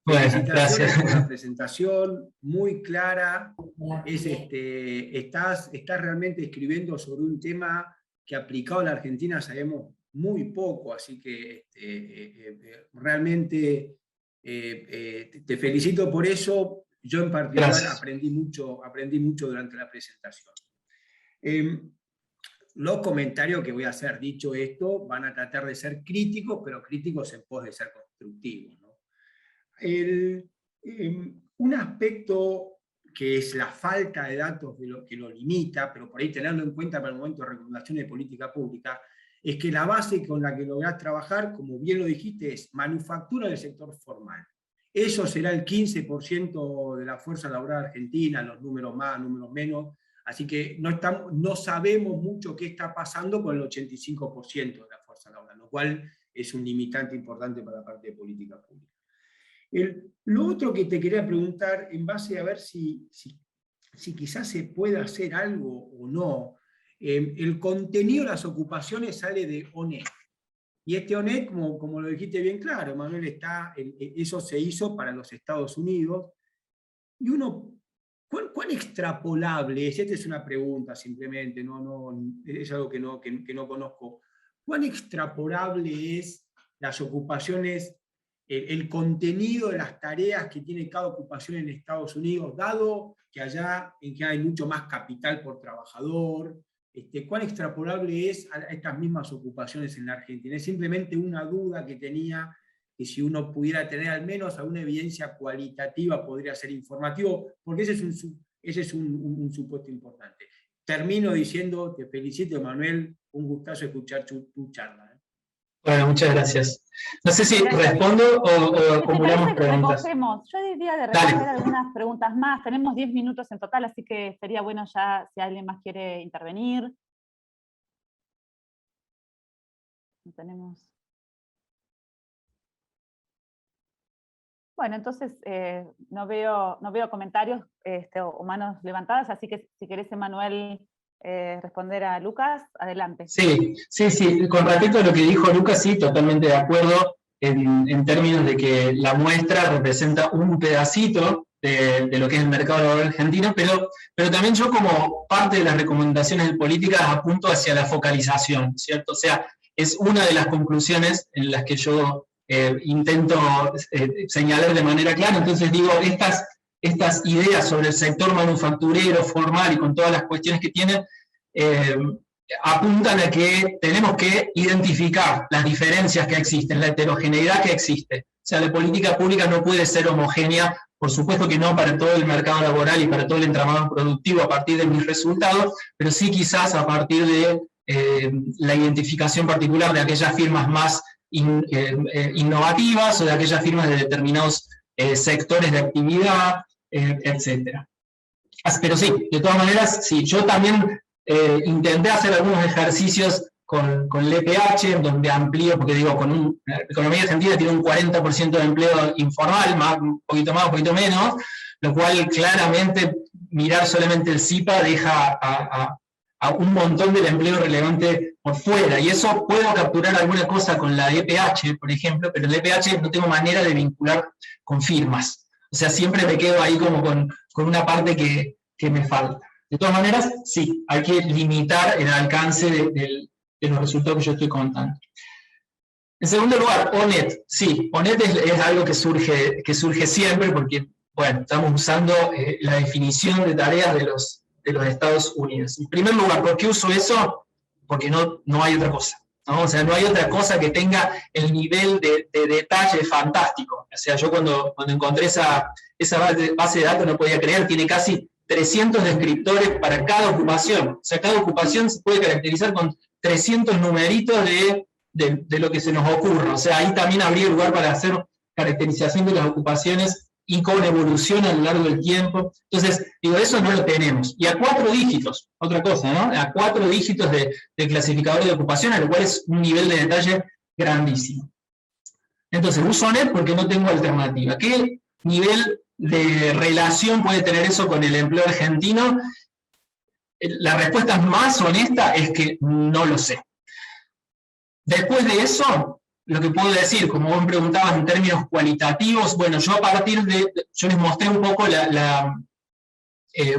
Bueno, Felicitaciones gracias. por la presentación, muy clara. Estás realmente escribiendo sobre un tema que aplicado a la Argentina sabemos muy poco, así que realmente te felicito por eso. Yo en particular aprendí mucho durante la presentación. Los comentarios que voy a hacer, dicho esto, van a tratar de ser críticos, pero críticos en pos de ser constructivos, ¿no? Un aspecto que es la falta de datos que lo limita, pero por ahí tenerlo en cuenta para el momento de recomendaciones de política pública, es que la base con la que lográs trabajar, como bien lo dijiste, es manufactura del sector formal. Eso será el 15% de la fuerza laboral argentina, los números más, números menos, así que no sabemos mucho qué está pasando con el 85% de la fuerza laboral, lo cual es un limitante importante para la parte de política pública. Lo otro que te quería preguntar, en base a ver si quizás se puede hacer algo o no, el contenido de las ocupaciones sale de ONET. Y este ONET, como lo dijiste bien claro, Manuel, eso se hizo para los Estados Unidos. Y uno, ¿cuán extrapolable es? Esta es una pregunta simplemente, es algo que no conozco. ¿Cuán extrapolable es las ocupaciones, el contenido de las tareas que tiene cada ocupación en Estados Unidos, dado que allá en que hay mucho más capital por trabajador? ¿Cuán extrapolable es a estas mismas ocupaciones en la Argentina? Es simplemente una duda que tenía, que si uno pudiera tener al menos alguna evidencia cualitativa podría ser informativo, porque ese es un supuesto importante. Termino diciendo, te felicito, Manuel, un gustazo escuchar tu charla. Bueno, muchas gracias. No sé si respondo o acumulamos preguntas. Yo diría de responder algunas preguntas más. Tenemos 10 minutos en total, así que sería bueno ya si alguien más quiere intervenir. Tenemos. Bueno, entonces no veo comentarios o manos levantadas, así que si querés, Emanuel, responder a Lucas, adelante. Sí, con respecto a lo que dijo Lucas, sí, totalmente de acuerdo en términos de que la muestra representa un pedacito de lo que es el mercado laboral argentino, pero también yo como parte de las recomendaciones de políticas apunto hacia la focalización, ¿cierto? O sea, es una de las conclusiones en las que yo intento señalar de manera clara. Entonces digo, estas ideas sobre el sector manufacturero, formal y con todas las cuestiones que tiene, apuntan a que tenemos que identificar las diferencias que existen, la heterogeneidad que existe. O sea, la política pública no puede ser homogénea, por supuesto que no para todo el mercado laboral y para todo el entramado productivo a partir de mis resultados, pero sí quizás a partir de la identificación particular de aquellas firmas más innovativas o de aquellas firmas de determinados sectores de actividad, etc. Pero sí, de todas maneras, sí, yo también intenté hacer algunos ejercicios con el EPH, donde amplío, porque digo, la economía argentina tiene un 40% de empleo informal, un poquito más, un poquito menos, lo cual claramente mirar solamente el CIPA deja a un montón del empleo relevante por fuera, y eso puedo capturar alguna cosa con la EPH, por ejemplo, pero en el EPH no tengo manera de vincular con firmas, o sea, siempre me quedo ahí como con una parte que me falta. De todas maneras, sí, hay que limitar el alcance de los resultados que yo estoy contando. En segundo lugar, ONET. Sí, ONET es algo que surge siempre porque, bueno, estamos usando la definición de tareas de los Estados Unidos. En primer lugar, ¿por qué uso eso? Porque no hay otra cosa, ¿no? O sea, no hay otra cosa que tenga el nivel de detalle fantástico. O sea, yo cuando encontré esa base de datos no podía creer, tiene casi 300 descriptores para cada ocupación. O sea, cada ocupación se puede caracterizar con 300 numeritos de lo que se nos ocurra. O sea, ahí también habría lugar para hacer caracterización de las ocupaciones y con evolución a lo largo del tiempo. Entonces, digo, eso no lo tenemos. Y a 4 dígitos, otra cosa, ¿no? A 4 dígitos de clasificador de ocupaciones, lo cual es un nivel de detalle grandísimo. Entonces, uso ONET porque no tengo alternativa. ¿Qué nivel de relación puede tener eso con el empleo argentino? La respuesta más honesta es que no lo sé. Después de eso, lo que puedo decir, como vos me preguntabas en términos cualitativos, bueno, yo a partir yo les mostré un poco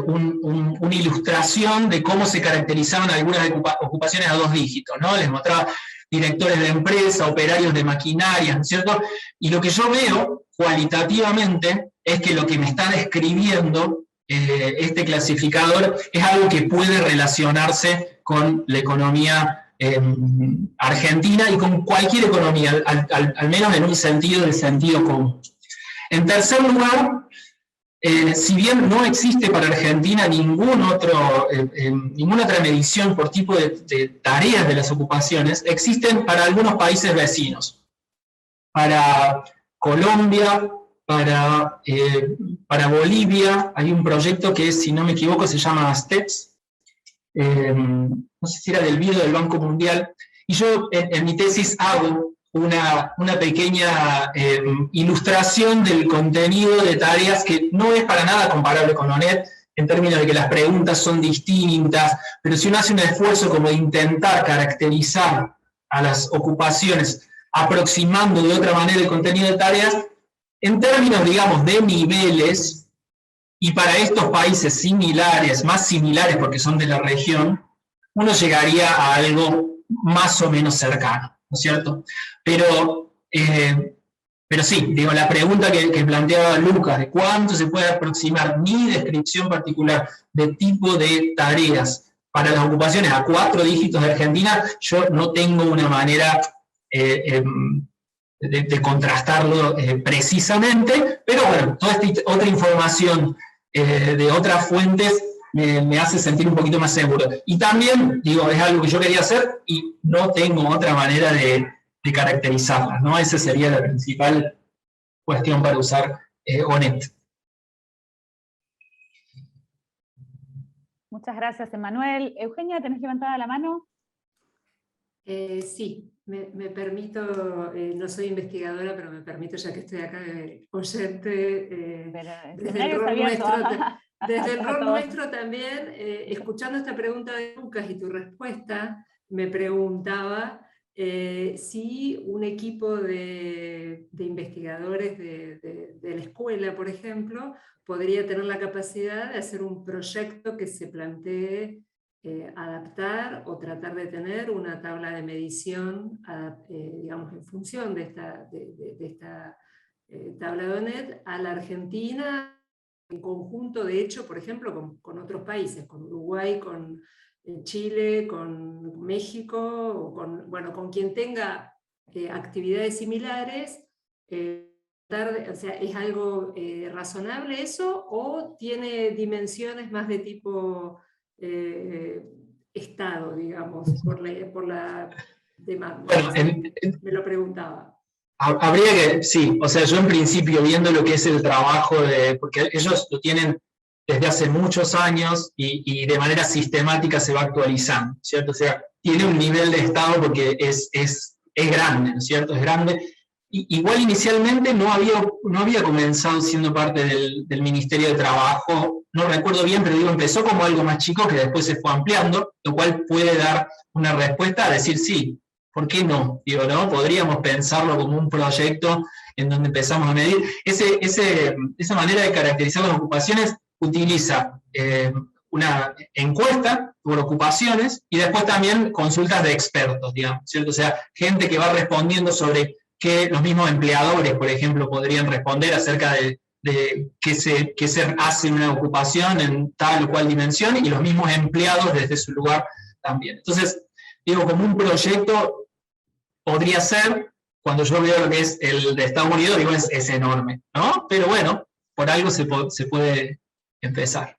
una ilustración de cómo se caracterizaban algunas ocupaciones a 2 dígitos, ¿no? Les mostraba directores de empresa, operarios de maquinaria, ¿no es cierto? Y lo que yo veo cualitativamente es que lo que me está describiendo este clasificador es algo que puede relacionarse con la economía argentina y con cualquier economía, al menos en un sentido del sentido común. En tercer lugar, si bien no existe para Argentina ninguna otra medición por tipo de tareas de las ocupaciones, existen para algunos países vecinos. Para Colombia, para Bolivia, hay un proyecto que, si no me equivoco, se llama STEPS, no sé si era del BID o del Banco Mundial, y yo en mi tesis hago una pequeña ilustración del contenido de tareas que no es para nada comparable con ONET, en términos de que las preguntas son distintas, pero si uno hace un esfuerzo como de intentar caracterizar a las ocupaciones aproximando de otra manera el contenido de tareas, en términos, digamos, de niveles, y para estos países similares, más similares porque son de la región, uno llegaría a algo más o menos cercano, ¿no es cierto? Pero sí, digo, la pregunta que planteaba Lucas, de cuánto se puede aproximar mi descripción particular de tipo de tareas para las ocupaciones a 4 dígitos de Argentina, yo no tengo una manera de contrastarlo precisamente, pero bueno, toda esta otra información de otras fuentes me hace sentir un poquito más seguro. Y también, digo, es algo que yo quería hacer y no tengo otra manera de caracterizarlas, ¿no? Esa sería la principal cuestión para usar ONET. Muchas gracias, Emanuel. Eugenia, ¿tenés levantada la mano? Sí, me permito, no soy investigadora, pero me permito, ya que estoy acá oyente, desde el rol nuestro también, escuchando esta pregunta de Lucas y tu respuesta, me preguntaba si un equipo de investigadores de la escuela, por ejemplo, podría tener la capacidad de hacer un proyecto que se plantee adaptar o tratar de tener una tabla de medición, digamos, en función de esta tabla de ONET a la Argentina, en conjunto, de hecho, por ejemplo, con otros países, con Uruguay, con Chile, con México, o con quien tenga actividades similares. O sea, ¿es algo razonable eso o tiene dimensiones más de tipo Estado, digamos, por la demanda? Bueno, me lo preguntaba. Habría que, sí, o sea, yo en principio viendo lo que es el trabajo porque ellos lo tienen desde hace muchos años y de manera sistemática se va actualizando, ¿cierto? O sea, tiene un nivel de Estado porque es grande, ¿no es cierto? Es grande. Igual inicialmente no había comenzado siendo parte del Ministerio de Trabajo, no recuerdo bien, pero digo, empezó como algo más chico que después se fue ampliando, lo cual puede dar una respuesta a decir sí, ¿por qué no? Digo, ¿no? Podríamos pensarlo como un proyecto en donde empezamos a medir. Esa manera de caracterizar las ocupaciones utiliza una encuesta por ocupaciones y después también consultas de expertos, digamos, ¿cierto? O sea, gente que va respondiendo sobre qué los mismos empleadores, por ejemplo, podrían responder acerca de qué se hace en una ocupación en tal o cual dimensión, y los mismos empleados desde su lugar también. Entonces, digo, como un proyecto podría ser, cuando yo veo lo que es el de Estados Unidos, digo, es enorme, ¿no? Pero bueno, por algo se puede empezar.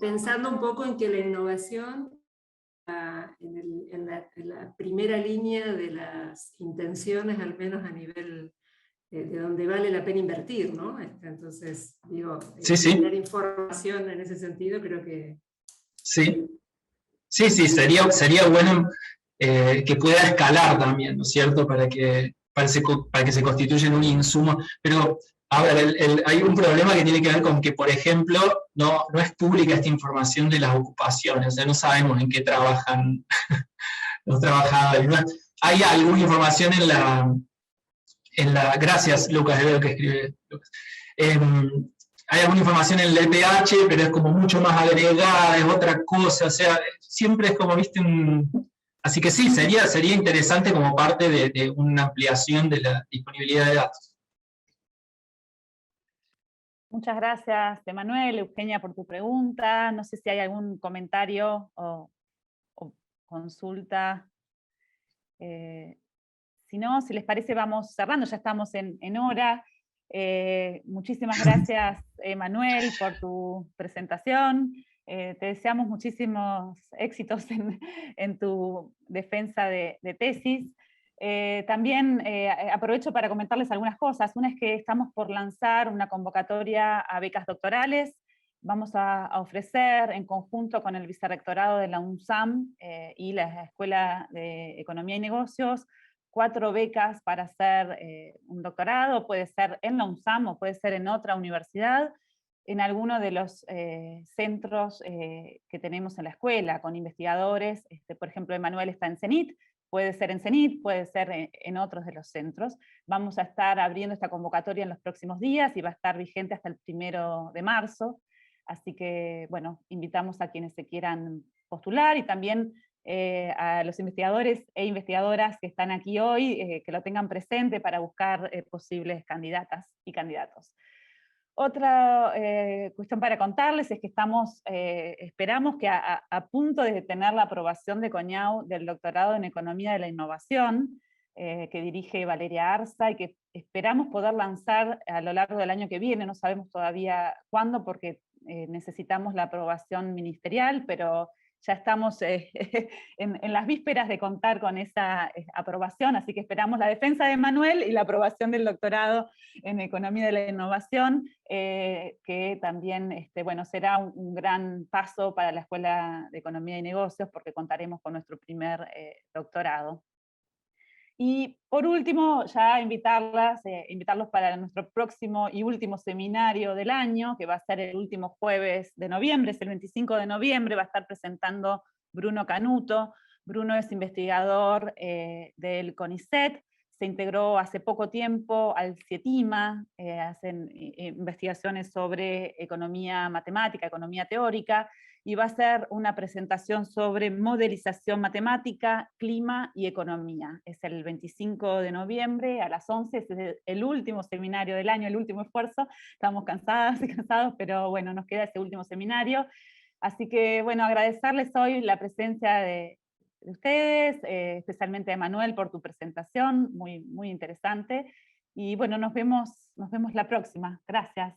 Pensando un poco en que la innovación en la primera línea de las intenciones, al menos a nivel de donde vale la pena invertir, ¿no? Entonces, digo, tener información en ese sentido creo que... Sí, sería bueno que pueda escalar también, ¿no es cierto? Para que se constituya en un insumo, pero A ver, hay un problema que tiene que ver con que, por ejemplo, no es pública esta información de las ocupaciones, o sea, no sabemos en qué trabajan los trabajadores. ¿No? Hay alguna información gracias Lucas, veo que escribe Lucas. Hay alguna información en el EPH, pero es como mucho más agregada, es otra cosa, o sea, siempre es como, viste, así que sí, sería interesante como parte de una ampliación de la disponibilidad de datos. Muchas gracias, Emanuel, Eugenia, por tu pregunta. No sé si hay algún comentario o consulta. Si no, si les parece, vamos cerrando, ya estamos en hora. Muchísimas gracias, Emanuel, por tu presentación. Te deseamos muchísimos éxitos en tu defensa de tesis. También aprovecho para comentarles algunas cosas. Una es que estamos por lanzar una convocatoria a becas doctorales. Vamos a ofrecer en conjunto con el Vicerrectorado de la UNSAM y la Escuela de Economía y Negocios 4 becas para hacer un doctorado, puede ser en la UNSAM o puede ser en otra universidad, en alguno de los centros que tenemos en la escuela, con investigadores. Por ejemplo, Emanuel está en CENIT, puede ser en CENIT, puede ser en otros de los centros. Vamos a estar abriendo esta convocatoria en los próximos días y va a estar vigente hasta el 1 de marzo. Así que, bueno, invitamos a quienes se quieran postular y también a los investigadores e investigadoras que están aquí hoy, que lo tengan presente para buscar posibles candidatas y candidatos. Otra cuestión para contarles es que esperamos que a punto de tener la aprobación de CONIAU del doctorado en Economía de la Innovación, que dirige Valeria Arza, y que esperamos poder lanzar a lo largo del año que viene, no sabemos todavía cuándo porque necesitamos la aprobación ministerial, pero ya estamos en las vísperas de contar con esa aprobación, así que esperamos la defensa de Emanuel y la aprobación del doctorado en Economía de la Innovación, que también bueno, será un gran paso para la Escuela de Economía y Negocios, porque contaremos con nuestro primer doctorado. Y por último, ya invitarlos para nuestro próximo y último seminario del año, que va a ser el último jueves de noviembre, es el 25 de noviembre, va a estar presentando Bruno Canuto. Bruno es investigador del CONICET, se integró hace poco tiempo al CIETIMA, hacen investigaciones sobre economía matemática, economía teórica, y va a ser una presentación sobre modelización matemática, clima y economía. Es el 25 de noviembre a las 11, es el último seminario del año, el último esfuerzo. Estamos cansadas y cansados, pero bueno, nos queda ese último seminario. Así que bueno, agradecerles hoy la presencia de ustedes, especialmente a Emanuel por tu presentación, muy, muy interesante. Y bueno, nos vemos la próxima. Gracias.